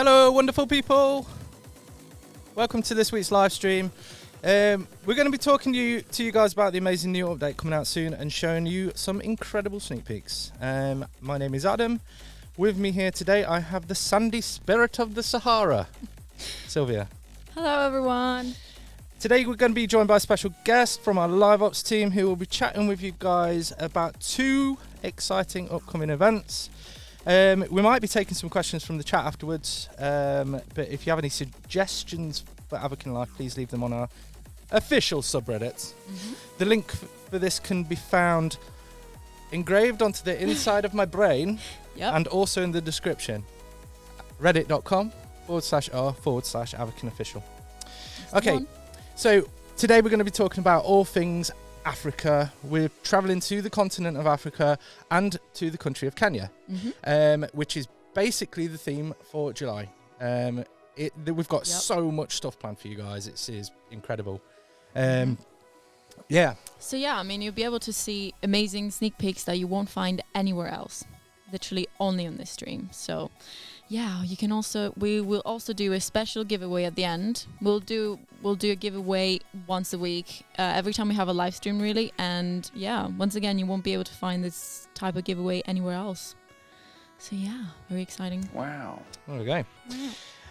Hello, wonderful people. Welcome to this week's live stream. We're going to be talking to you guys about the amazing new update coming out soon and showing you some incredible sneak peeks. My name is Adam. With me here today, I have the sandy spirit of the Sahara, Sylvia. Hello, everyone. Today we're going to be joined by a special guest from our Live Ops team who will be chatting with you guys about two exciting upcoming events. We might be taking some questions from the chat afterwards, but if you have any suggestions for Avakin Life, please leave them on our official subreddits. The link for this can be found engraved onto the inside of my brain and also in the description. reddit.com/r/Avakin official. Okay, so today we're going to be talking about all things Africa. We're traveling to the continent of Africa and to the country of Kenya, which is basically the theme for July. We've got so much stuff planned for you guys. It is incredible. Yeah. So I mean, you'll be able to see amazing sneak peeks that you won't find anywhere else. Literally only on this stream. So you can also, we will also do a special giveaway at the end. We'll do a giveaway once a week, every time we have a live stream, really. And once again, you won't be able to find this type of giveaway anywhere else. So very exciting. Wow. There we go. Wow.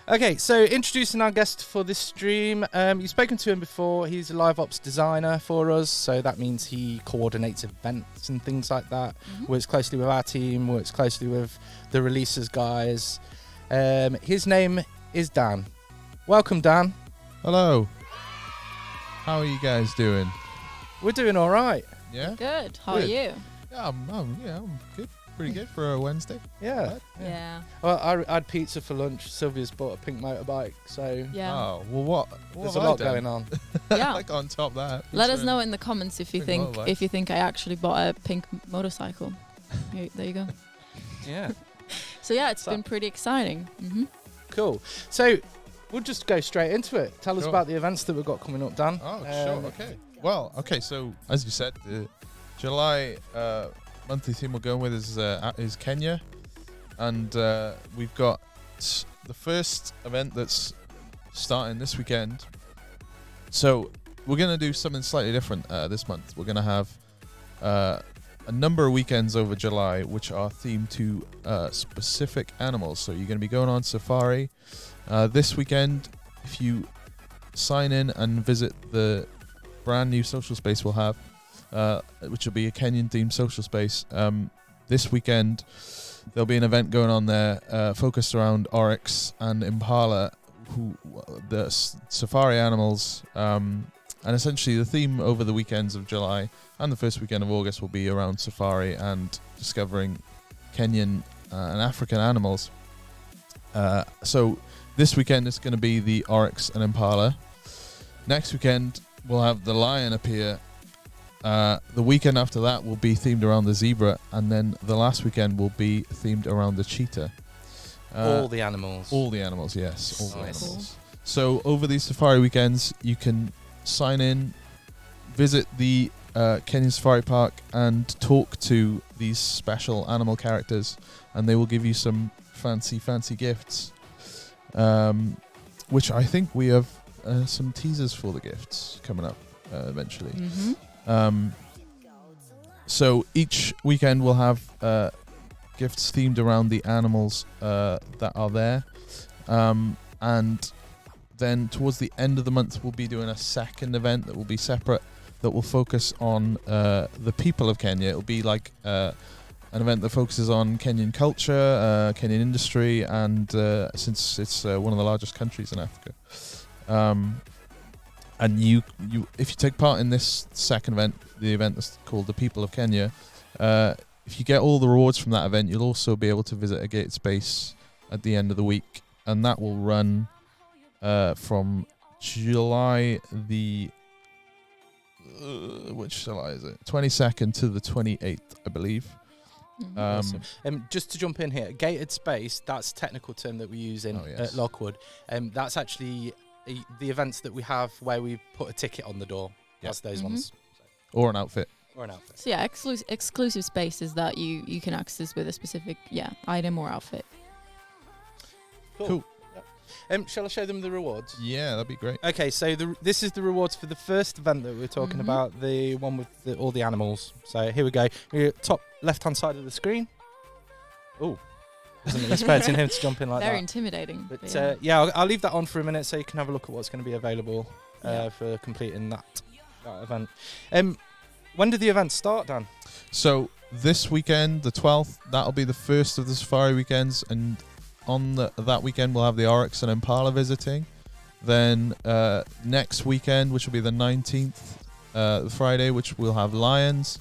Okay, so introducing our guest for this stream. You've spoken to him before. He's a live ops designer for us, so that means he coordinates events and things like that. Works closely with our team, works closely with the releases guys. His name is Dan. Welcome, Dan. Hello. How are you guys doing? We're doing all right. Yeah? Good. How are you? Yeah, I'm good. Pretty good for a Wednesday. Yeah. Well, I had pizza for lunch. Sylvia's bought a pink motorbike, so Oh, well, what there's a lot going on. Like on top of that. Let us know in the comments if you think I actually bought a pink motorcycle. There you go. Yeah. So it's been pretty exciting. Cool. So we'll just go straight into it. Tell us about the events that we've got coming up, Dan. Oh, sure. Okay. Well, so as you said, the July monthly theme we're going with is Kenya, and we've got the first event that's starting this weekend. So we're going to do something slightly different this month. We're going to have a number of weekends over July which are themed to specific animals. So you're going to be going on safari this weekend. If you sign in and visit the brand new social space we'll have, which will be a Kenyan-themed social space. This weekend, there'll be an event going on there focused around oryx and impala, the safari animals. And essentially, the theme over the weekends of July and the first weekend of August will be around safari and discovering Kenyan and African animals. So this weekend is going to be the oryx and impala. Next weekend, we'll have the lion appear. The weekend after that will be themed around the zebra, and then the last weekend will be themed around the cheetah. All the animals. All the animals, yes. All the Nice. animals. So over these safari weekends, you can sign in, visit the Kenyan Safari Park, and talk to these special animal characters, and they will give you some fancy gifts. Which I think we have some teasers for the gifts coming up eventually. So each weekend we'll have gifts themed around the animals that are there, and then towards the end of the month we'll be doing a second event that will be separate, that will focus on the people of Kenya. It'll be like an event that focuses on Kenyan culture, Kenyan industry, and since it's one of the largest countries in Africa. And you, if you take part in this second event, the event that's called the People of Kenya, if you get all the rewards from that event, you'll also be able to visit a gated space at the end of the week, and that will run from July the which July is it? 22nd to the 28th, I believe. Awesome. Just to jump in here, gated space, that's a technical term that we use at Lockwood. That's actually the events that we have where we put a ticket on the door. That's those ones. Or an outfit. So exclusive spaces that you can access with a specific item or outfit. Cool. Shall I show them the rewards? Yeah, that'd be great. Okay, so this is the rewards for the first event that we were talking Mhm. about, the one with all the animals. So here we go. We're top left-hand side of the screen. Oh, wasn't expecting him to jump in like Very that. intimidating. But yeah. yeah, I'll leave that on for a minute so you can have a look at what's going to be available Yeah. for completing that event. When did the event start, Dan? So this weekend, the 12th, that'll be the first of the safari weekends, and on that weekend we'll have the Oryx and Impala visiting. Then next weekend, which will be the 19th, the Friday, which we'll have lions.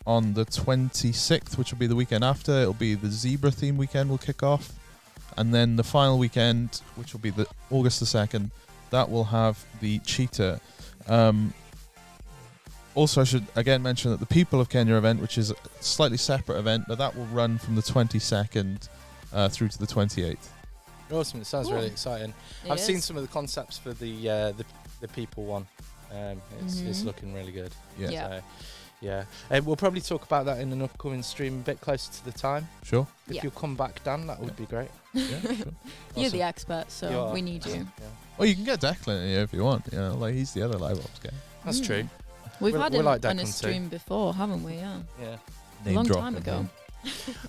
On the 26th, which will be the weekend after, it'll be the zebra theme weekend will kick off. And then the final weekend, which will be the August the 2nd, that will have the cheetah. Also, I should again mention that the People of Kenya event, which is a slightly separate event, but that will run from the 22nd through to the 28th. Awesome! It sounds Cool. really exciting. It I've seen is. some of the concepts for the people one. It's Mhm. looking really good. Yeah. Yeah. So, yeah. We'll probably talk about that in an upcoming stream a bit closer to the time. Sure. If Yeah. you'll come back, Dan, that would be great. Yeah, sure. You're Awesome. the expert, so You are. we need you. Yeah. Well, you can get Declan in here if you want. You know, like he's the other live ops guy. That's Mm. true. We've We- had we him like on a Declan too. stream before, haven't we? Yeah. Yeah. A long time ago.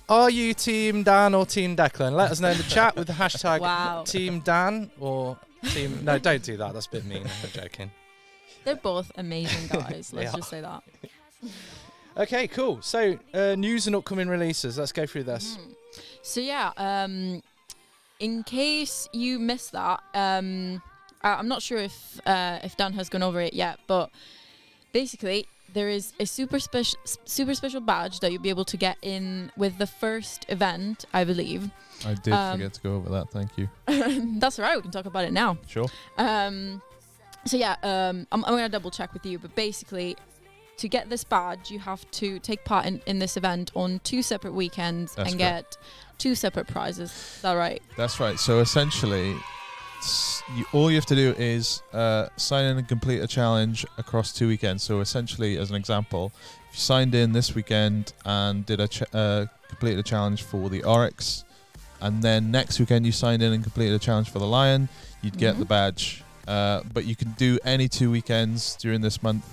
Are you Team Dan or Team Declan? Let us know in the chat with the hashtag Wow. Team Dan or Team. No, don't do that. That's a bit mean. I'm joking. They're both amazing guys. They Let's are. just say that. Okay, cool. So, news and upcoming releases. Let's go through this. Mhm. So yeah, in case you missed that, I'm not sure if Dan has gone over it yet, but basically there is a super special badge that you'll be able to get in with the first event, I believe. I did forget to go over that. Thank you. That's all right. We can talk about it now. Sure. So yeah, I'm gonna double check with you, but basically, to get this badge, you have to take part in this event on 2 separate weekends That's and correct. get 2 separate prizes. Is that right? That's right. So essentially, all you have to do is sign in and complete a challenge across 2 weekends. So essentially, as an example, if you signed in this weekend and did completed a challenge for the Oryx, and then next weekend you signed in and completed a challenge for the Lion, you'd get Mhm. the badge. But you can do any 2 weekends during this month.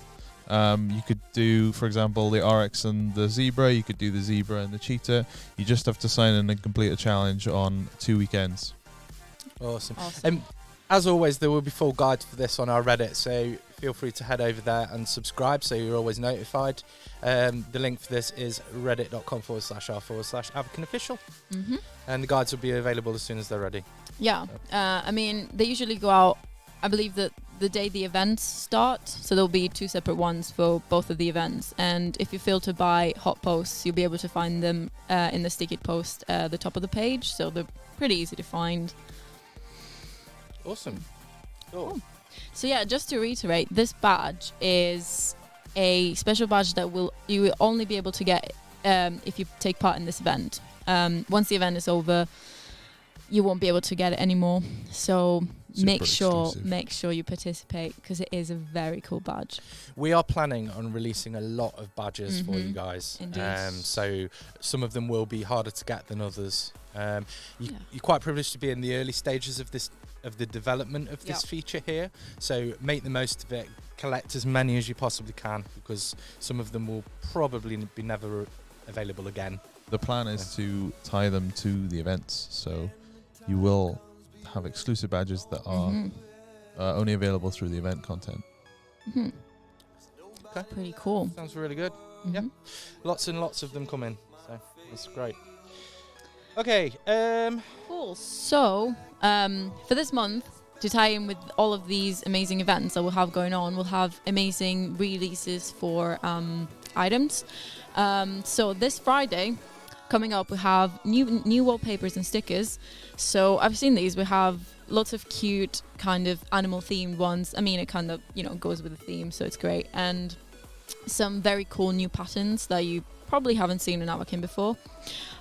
You could do, for example, the Oryx and the Zebra. You could do the Zebra and the Cheetah. You just have to sign in and complete a challenge on 2 weekends. Awesome. Awesome. As always, there will be full guides for this on our Reddit, so feel free to head over there and subscribe so you're always notified. The link for this is reddit.com/r/Avakin official, Mhm. and the guides will be available as soon as they're ready. Yeah. I mean, they usually go out. I believe that the day the events start, so there'll be 2 separate ones for both of the events. And if you fail to buy hot posts, you'll be able to find them in the sticky post at the top of the page. So they're pretty easy to find. Awesome. Cool. So yeah, just to reiterate, this badge is a special badge that you will only be able to get if you take part in this event. Once the event is over, you won't be able to get it anymore. So make sure you participate, because it is a very cool badge. We are planning on releasing a lot of badges for you Mhm. guys. Indeed. So some of them will be harder to get than others. Yeah. You're quite privileged to be in the early stages of the development of this Yeah. feature here. So make the most of it. Collect as many as you possibly can, because some of them will probably be never available again. The plan is to tie them to the events, so you will have exclusive badges that are Mhm. only available through the event content. Mhm. Okay. Pretty cool. Sounds really good. Mhm. Yep. Lots and lots of them coming. So that's great. Okay. Cool. So, for this month, to tie in with all of these amazing events that we'll have going on, we'll have amazing releases for items. So this Friday, coming up, we have new wallpapers and stickers. So I've seen these. We have lots of cute kind of animal themed ones. I mean, it kind of, goes with the theme, so it's great. And some very cool new patterns that you probably haven't seen in Avakin before.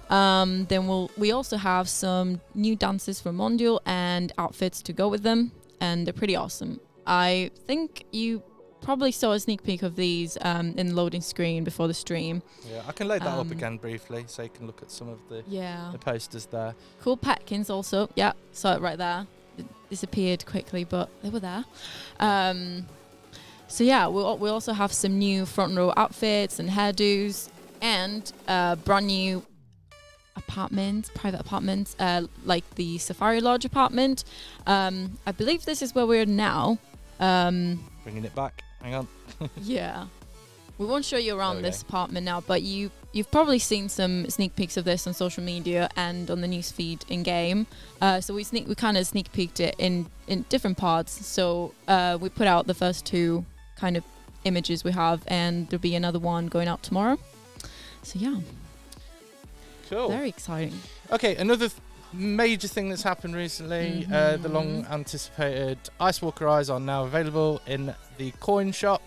Then we also have some new dances for Mondial and outfits to go with them, and they're pretty awesome. I think you probably saw a sneak peek of these in the loading screen before the stream. Yeah, I can load that up again briefly so you can look at some of the posters there. Cool Petkins also. Yeah, saw it right there. It disappeared quickly, but they were there. So yeah, we'll also have some new front row outfits and hairdos, and brand new private apartments, like the Safari Lodge apartment. I believe this is where we're now. Bringing it back. Hang on. Yeah. We won't show you around this apartment now, but you've probably seen some sneak peeks of this on social media and on the newsfeed in game. So we kind of sneak peeked it in different parts. So we put out the first two kind of images we have, and there'll be another one going out tomorrow. So yeah. Cool. Very exciting. Okay, another major thing that's happened recently, the long anticipated Ice Walker eyes are now available in the coin shop.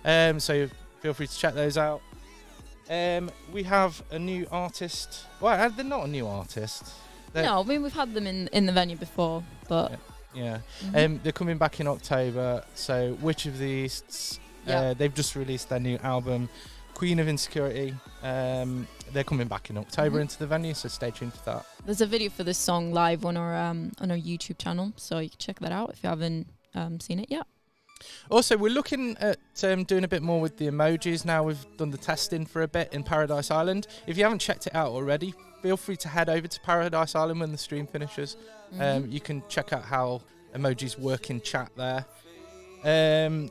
So feel free to check those out. We have a new artist. Well, they're not a new artist. No, I mean, we've had them in the venue before, but yeah. They're coming back in October. So Witch of the East, they've just released their new album, Queen of Insecurity. They're coming back in October into the venue, so stay tuned for that. There's a video for this song live on our YouTube channel, so you can check that out if you haven't seen it yet. Also, we're looking at doing a bit more with the emojis now. We've done the testing for a bit in Paradise Island. If you haven't checked it out already, feel free to head over to Paradise Island when the stream finishes. You can check out how emojis work in chat there.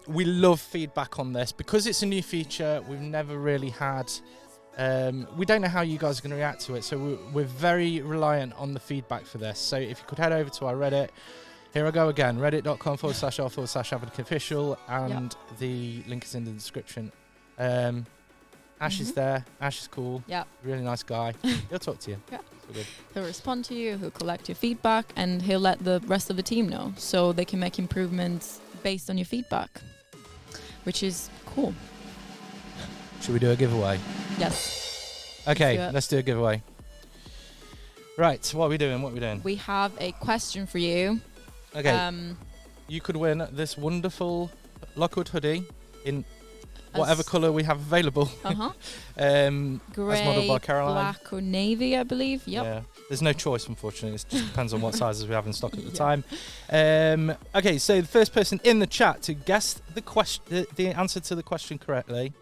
We love feedback on this because it's a new feature. We've never really had. We don't know how you guys are going to react to it, so we're very reliant on the feedback for this. So if you could head over to our Reddit. Here I go again, reddit.com/r/Avakin official, and the link is in the description. Ash is there. Ash is cool. Yeah. Really nice guy. He'll talk to you. Yeah. So good. He'll respond to you, he'll collect your feedback, and he'll let the rest of the team know so they can make improvements based on your feedback, which is cool. Should we do a giveaway? Yes. Okay, let's do a giveaway. Right, what are we doing? We have a question for you. Okay, you could win this wonderful Lockwood hoodie in whatever colour we have available. Grey, as modelled by Caroline. black or navy, I believe. Yep. Yeah, there's no choice, unfortunately. It just depends on what sizes we have in stock at the time. Okay, so the first person in the chat to guess the answer to the question correctly,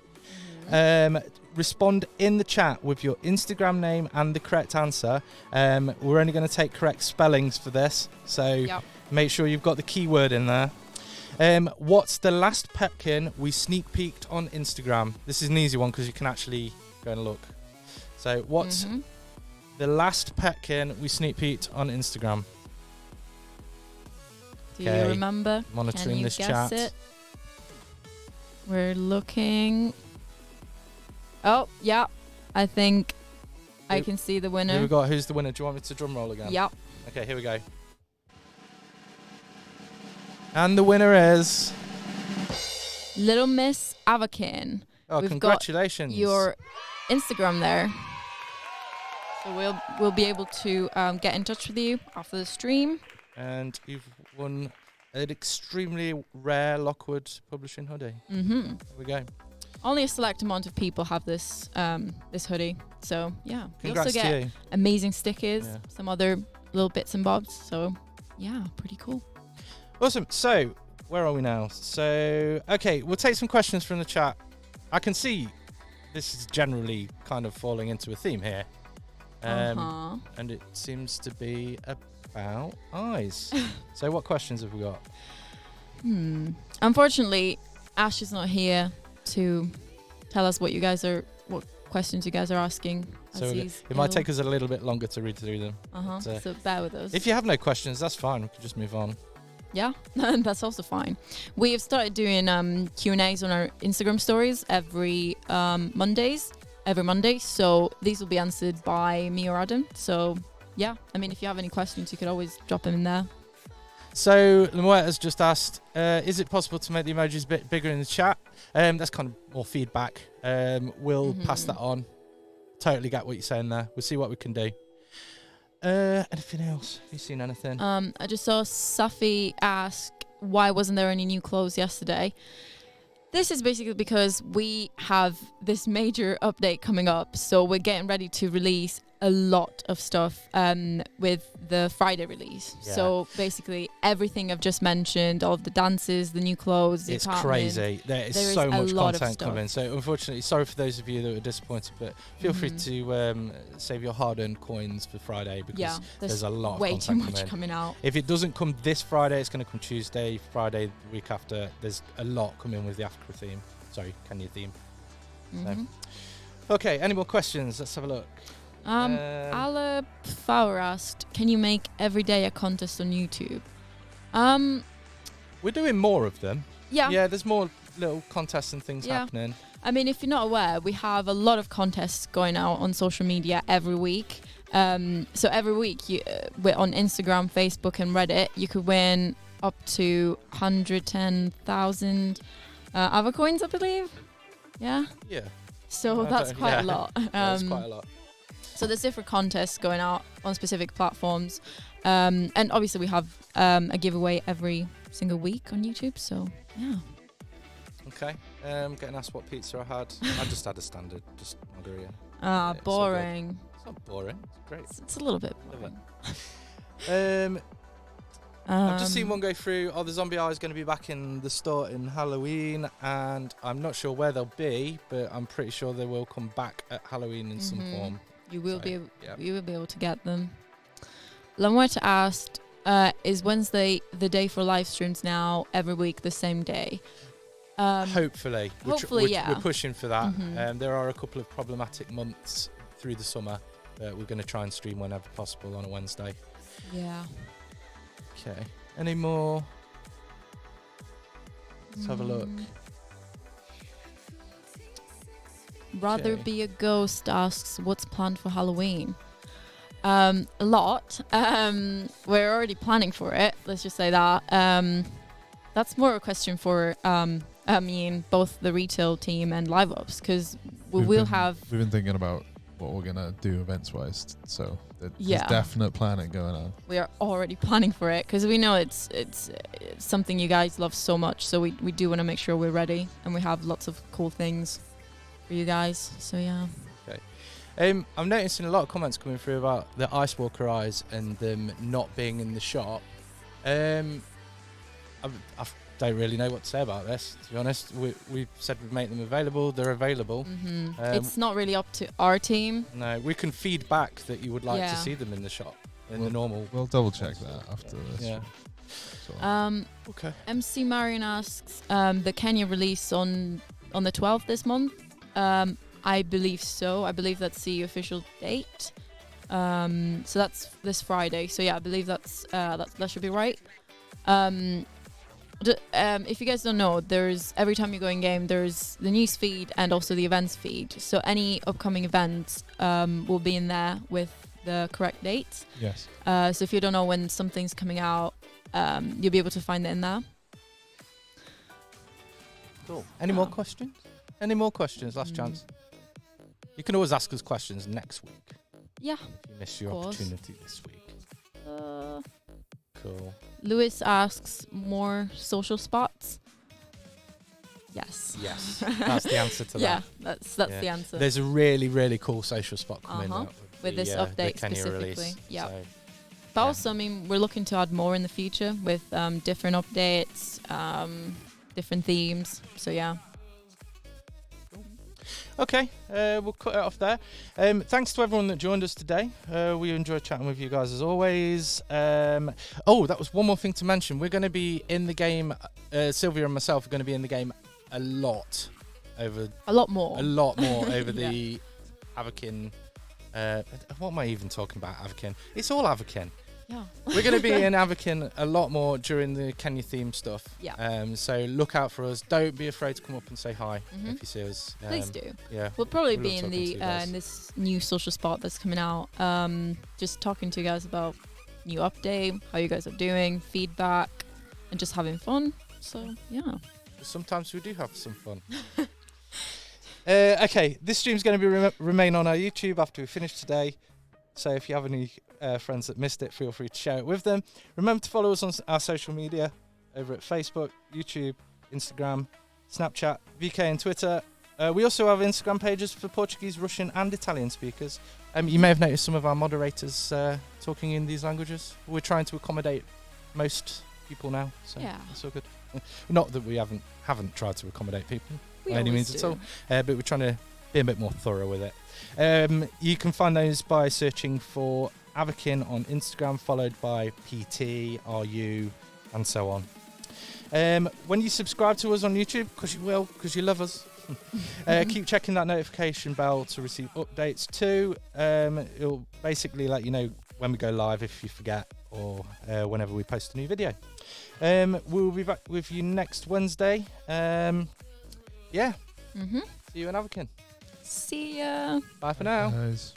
respond in the chat with your Instagram name and the correct answer. We're only going to take correct spellings for this, so make sure you've got the keyword in there. What's the last Petkin we sneak peeked on Instagram? This is an easy one because you can actually go and look. So what's the last Petkin we sneak peeked on Instagram? Do you remember? Monitoring Can you this guess chat. It? We're looking. Oh, yeah. I think I can see the winner. Here we go. Who's the winner? Do you want me to drum roll again? Yep. Okay, here we go. And the winner is Little Miss Avakin. Oh, We've congratulations! Got your Instagram there, so we'll be able to get in touch with you after the stream. And you've won an extremely rare Lockwood Publishing hoodie. There we go. Only a select amount of people have this this hoodie, so yeah. Congrats you also to get you. amazing stickers, some other little bits and bobs. So yeah, pretty cool. Awesome. So where are we now? So okay, we'll take some questions from the chat. I can see this is generally kind of falling into a theme here, and it seems to be about eyes. So what questions have we got? Unfortunately, Ash is not here to tell us what questions you guys are asking. So it might take us a little bit longer to read through them. So bear with us. If you have no questions, that's fine. We can just move on. Yeah, that's also fine. We have started doing Q&As on our Instagram stories every Monday. So these will be answered by me or Adam. So yeah, I mean, if you have any questions, you could always drop them in there. So Lemuet has just asked, is it possible to make the emojis a bit bigger in the chat? That's kind of more feedback. We'll pass that on. Totally get what you're saying there. We'll see what we can do. Anything else? Have you seen anything? I just saw Safi ask, why wasn't there any new clothes yesterday? This is basically because we have this major update coming up, so we're getting ready to release a lot of stuff with the Friday release. Yeah. So basically everything I've just mentioned, all of the dances, the new clothes, the It's apartment. crazy. There is There so is a much lot of content stuff. coming. So unfortunately, sorry for those of you that were disappointed, but feel free to save your hard-earned coins for Friday because Yeah, there's a lot of way too content much coming. coming out. If it doesn't come this Friday, it's going to come Tuesday, Friday, the week after. There's a lot coming with the Africa theme. Sorry, Kenya theme. Mhm. Okay, any more questions? Let's have a look. Ala Power asked, can you make every day a contest on YouTube? We're doing more of them. Yeah. Yeah, there's more little contests and things Yeah. happening. I mean, if you're not aware, we have a lot of contests going out on social media every week. So every week, we're on Instagram, Facebook, and Reddit. You could win up to 110,000 Avacoins, I believe. Yeah. Yeah. So that's quite a lot. That's quite a lot. So there's different contests going out on specific platforms. And obviously we have a giveaway every single week on YouTube. So, yeah. Okay. Getting asked what pizza I had. I just had a standard, just margarita. Ah, it's all good. boring. It's not boring. It's great. It's a little bit Love boring. I've just seen one go through. Oh, the zombie eye is going to be back in the store in Halloween, and I'm not sure where they'll be, but I'm pretty sure they will come back at Halloween in some form. You will So, be able, yeah. you will be able to get them. Lamweta asked, is Wednesday the day for live streams now every week the same day? Hopefully. Hopefully, yeah. We're pushing for that. Mhm. There are a couple of problematic months through the summer, but we're going to try and stream whenever possible on a Wednesday. Yeah. Okay. Any more? Let's have a look. Rather Okay. Be a Ghost asks, what's planned for Halloween? A lot. We're already planning for it. Let's just say that. That's more a question for both the retail team and live ops, because we will have. We've been thinking about what we're gonna do events wise, so there's Yeah. definite planning going on. We are already planning for it because we know it's something you guys love so much. So we do want to make sure we're ready and we have lots of cool things for you guys. So yeah. I'm noticing a lot of comments coming through about the Ice Walker eyes and them not being in the shop. I don't really know what to say about this, to be honest. We said we'd make them available. They're available. It's not really up to our team. No, we can feed back that you would like Yeah. to see them in the shop, in the normal. We'll double check that after this. Yeah. So, Okay. MC Marion asks, the Kenya release on the 12th this month. I believe so. I believe that's the official date. So that's this Friday. So yeah, I believe that should be right. If you guys don't know, there's every time you go in game, there's the news feed and also the events feed. So any upcoming events will be in there with the correct dates. yes. So if you don't know when something's coming out, you'll be able to find it in there. Cool. Any more questions? Any more questions? Last chance. You can always ask us questions next week Yeah. if you miss your Of course. opportunity this week. Cool. Lewis asks, more social spots. Yes. Yes, that's the answer to Yeah, that. that's Yeah. the answer. There's a really, really cool social spot coming Uh-huh. up With this the update Kenya specifically. release. Yeah. So, But yeah. also, I mean, we're looking to add more in the future with different updates, different themes. So yeah. Okay, we'll cut it off there. Thanks to everyone that joined us today. We enjoyed chatting with you guys as always. That was one more thing to mention. We're going to be in the game. Sylvia and myself are going to be in the game a lot over A lot more. over the Avakin. What am I even talking about? Avakin. It's all Avakin. Yeah. We're going to be in Avakin a lot more during the Kenya theme stuff. Yeah. So look out for us. Don't be afraid to come up and say hi Mhm. if you see us. Please do. Yeah. We'll probably we be love in talking to the you guys. in this new social spot that's coming out. Just talking to you guys about new update, how you guys are doing, feedback, and just having fun. So yeah. Sometimes we do have some fun. Okay, this stream's going to be remain on our YouTube after we finish today. So if you have any friends that missed it, feel free to share it with them. Remember to follow us on our social media over at Facebook, YouTube, Instagram, Snapchat, VK and Twitter. We also have Instagram pages for Portuguese, Russian and Italian speakers. You may have noticed some of our moderators talking in these languages. We're trying to accommodate most people now, so it's all good. Not that we haven't tried to accommodate people by any means at all, but we're trying to be a bit more thorough with it. You can find those by searching for Avakin on Instagram, followed by PT, RU, and so on. When you subscribe to us on YouTube, because you will, because you love us, keep checking that notification bell to receive updates too. It'll basically let you know when we go live if you forget, or whenever we post a new video. We'll be back with you next Wednesday. See you in Avakin. See ya. Bye for now. Guys.